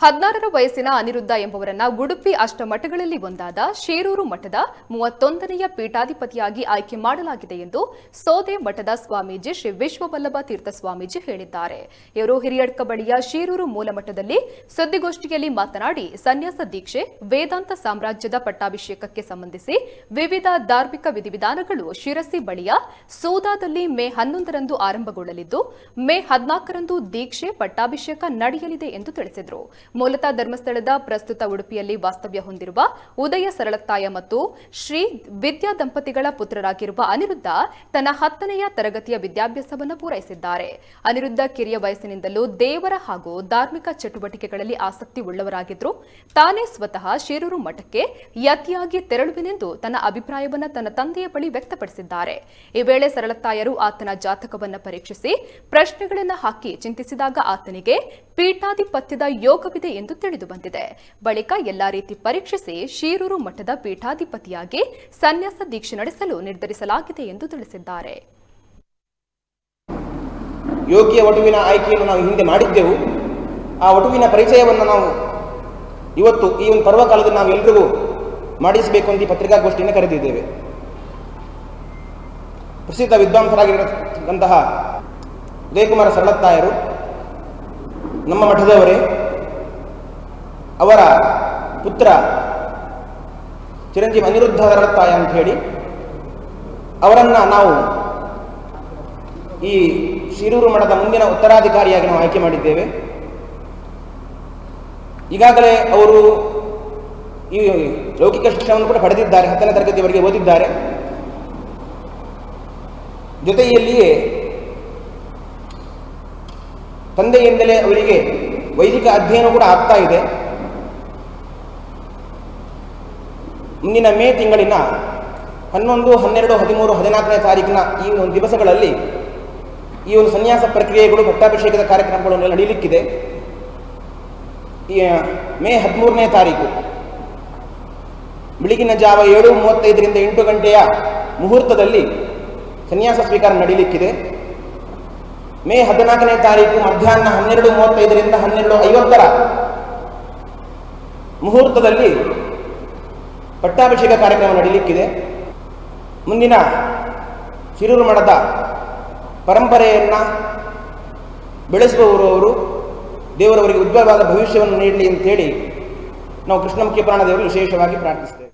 16ರ ವಯಸ್ಸಿನ ಅನಿರುದ್ಧ ಎಂಬುವರನ್ನ ಉಡುಪಿ ಅಷ್ಟಮಠಗಳಲ್ಲಿ ಒಂದಾದ ಶೀರೂರು ಮಠದ 31ನೆಯ ಪೀಠಾಧಿಪತಿಯಾಗಿ ಆಯ್ಕೆ ಮಾಡಲಾಗಿದೆ ಎಂದು ಸೋದೆ ಮಠದ ಸ್ವಾಮೀಜಿ ಶ್ರೀ ವಿಶ್ವವಲ್ಲಭ ತೀರ್ಥ ಸ್ವಾಮೀಜಿ ಹೇಳಿದ್ದಾರೆ. ಇವರು ಹಿರಿಯಡ್ಕ ಬಳಿಯ ಶೀರೂರು ಮೂಲಮಠದಲ್ಲಿ ಸುದ್ದಿಗೋಷ್ಠಿಯಲ್ಲಿ ಮಾತನಾಡಿ, ಸನ್ಯಾಸ ದೀಕ್ಷೆ, ವೇದಾಂತ ಸಾಮ್ರಾಜ್ಯದ ಪಟ್ಟಾಭಿಷೇಕಕ್ಕೆ ಸಂಬಂಧಿಸಿ ವಿವಿಧ ಧಾರ್ಮಿಕ ವಿಧಿವಿಧಾನಗಳು ಶಿರಸಿ ಬಳಿಯ ಸೂದಾದಲ್ಲಿ ಮೇ 11ರಂದು ಆರಂಭಗೊಳ್ಳಲಿದ್ದು, ಮೇ 14ರಂದು ದೀಕ್ಷೆ ಪಟ್ಟಾಭಿಷೇಕ ನಡೆಯಲಿದೆ ಎಂದು ತಿಳಿಸಿದರು. ಮೂಲತಃ ಧರ್ಮಸ್ಥಳದ ಪ್ರಸ್ತುತ ಉಡುಪಿಯಲ್ಲಿ ವಾಸ್ತವ್ಯ ಹೊಂದಿರುವ ಉದಯ ಸರಳತ್ತಾಯ ಮತ್ತು ಶ್ರೀ ವಿದ್ಯಾ ದಂಪತಿಗಳ ಪುತ್ರರಾಗಿರುವ ಅನಿರುದ್ಧ ತನ್ನ 10ನೆಯ ತರಗತಿಯ ವಿದ್ಯಾಭ್ಯಾಸವನ್ನು ಪೂರೈಸಿದ್ದಾರೆ. ಅನಿರುದ್ಧ ಕಿರಿಯ ವಯಸ್ಸಿನಿಂದಲೂ ದೇವರ ಹಾಗೂ ಧಾರ್ಮಿಕ ಚಟುವಟಿಕೆಗಳಲ್ಲಿ ಆಸಕ್ತಿ ಉಳ್ಳವರಾಗಿದ್ದರು. ತಾನೇ ಸ್ವತಃ ಶೀರೂರು ಮಠಕ್ಕೆ ಯತಿಯಾಗಿ ತೆರಳುವೆನೆಂದು ತನ್ನ ಅಭಿಪ್ರಾಯವನ್ನು ತನ್ನ ತಂದೆಯ ಬಳಿ ವ್ಯಕ್ತಪಡಿಸಿದ್ದಾರೆ. ಈ ವೇಳೆ ಸರಳತ್ತಾಯರು ಆತನ ಜಾತಕವನ್ನು ಪರೀಕ್ಷಿಸಿ ಪ್ರಶ್ನೆಗಳನ್ನು ಹಾಕಿ ಚಿಂತಿಸಿದಾಗ ಆತನಿಗೆ ಪೀಠಾಧಿಪತ್ಯದ ಯೋಗವಿದೆ ಎಂದು ತಿಳಿದು ಬಂದಿದೆ. ಬಳಿಕ ಎಲ್ಲಾ ರೀತಿ ಪರೀಕ್ಷಿಸಿ ಶೀರೂರು ಮಠದ ಪೀಠಾಧಿಪತಿಯಾಗಿ ಸನ್ಯಾಸ ದೀಕ್ಷೆ ನಡೆಸಲು ನಿರ್ಧರಿಸಲಾಗಿದೆ ಎಂದು ತಿಳಿಸಿದ್ದಾರೆ. ಯೋಗ್ಯ ವಟುವಿನ ಆಯ್ಕೆಯನ್ನು ನಾವು ಹಿಂದೆ ಮಾಡಿದ್ದೆವು. ಆ ವಟುವಿನ ಪರಿಚಯವನ್ನು ನಾವು ಇವತ್ತು ಈ ಒಂದು ಪರ್ವಕಾಲದಲ್ಲಿ ನಾವು ಎಲ್ರಿಗೂ ಮಾಡಿಸಬೇಕು ಅಂತ ಈ ಪತ್ರಿಕಾಗೋಷ್ಠಿಯನ್ನು ಕರೆದಿದ್ದೇವೆ. ಪ್ರಸಿದ್ಧ ವಿದ್ವಾಂಸರಾಗಿರತಕ್ಕಂತಹ ಉದಯಕುಮಾರ ಸರಳತ್ತಾಯರು ನಮ್ಮ ಮಠದವರೇ. ಅವರ ಪುತ್ರ ಚಿರಂಜೀವಿ ಅನಿರುದ್ಧ ಸರಳತ್ತಾಯ ಅಂತ ಹೇಳಿ ಅವರನ್ನು ನಾವು ಈ ಶೀರೂರು ಮಠದ ಮುಂದಿನ ಉತ್ತರಾಧಿಕಾರಿಯಾಗಿ ನಾವು ಆಯ್ಕೆ ಮಾಡಿದ್ದೇವೆ. ಈಗಾಗಲೇ ಅವರು ಈ ಲೌಕಿಕ ಶಿಕ್ಷಣವನ್ನು ಕೂಡ ಪಡೆದಿದ್ದಾರೆ, 10ನೇ ತರಗತಿಯವರೆಗೆ ಓದಿದ್ದಾರೆ. ಜೊತೆಯಲ್ಲಿಯೇ ತಂದೆಯಿಂದಲೇ ಅವರಿಗೆ ವೈದಿಕ ಅಧ್ಯಯನ ಕೂಡ ಆಗ್ತಾ ಇದೆ. ಮುಂದಿನ ಮೇ ತಿಂಗಳಿನ 11, 12, 13, 14ನೇ ತಾರೀಕಿನ ಈ ಒಂದು ದಿವಸಗಳಲ್ಲಿ ಈ ಒಂದು ಸನ್ಯಾಸ ಪ್ರಕ್ರಿಯೆಗಳು, ಪಟ್ಟಾಭಿಷೇಕದ ಕಾರ್ಯಕ್ರಮಗಳು ನಡೆಯಲಿಕ್ಕಿದೆ. ಮೇ 13ನೇ ತಾರೀಕು ಬೆಳಗಿನ ಜಾವ 7:35ರಿಂದ 8 ಗಂಟೆಯ ಮುಹೂರ್ತದಲ್ಲಿ ಸನ್ಯಾಸ ಸ್ವೀಕಾರ ನಡೆಯಲಿಕ್ಕಿದೆ. ಮೇ 14ನೇ ತಾರೀಕು ಮಧ್ಯಾಹ್ನ 12:35ರಿಂದ 12:50 ಮುಹೂರ್ತದಲ್ಲಿ ಪಟ್ಟಾಭಿಷೇಕ ಕಾರ್ಯಕ್ರಮ ನಡೆಯಲಿಕ್ಕಿದೆ. ಮುಂದಿನ ಶೀರೂರು ಮಠದ ಪರಂಪರೆಯನ್ನು ಬೆಳೆಸುವವರು ಅವರು, ದೇವರವರಿಗೆ ಉಜ್ವಲವಾದ ಭವಿಷ್ಯವನ್ನು ನೀಡಲಿ ಅಂತೇಳಿ ನಾವು ಕೃಷ್ಣಮುಖಿ ಪುರಾಣ ದೇವರು ವಿಶೇಷವಾಗಿ ಪ್ರಾರ್ಥಿಸ್ತೇವೆ.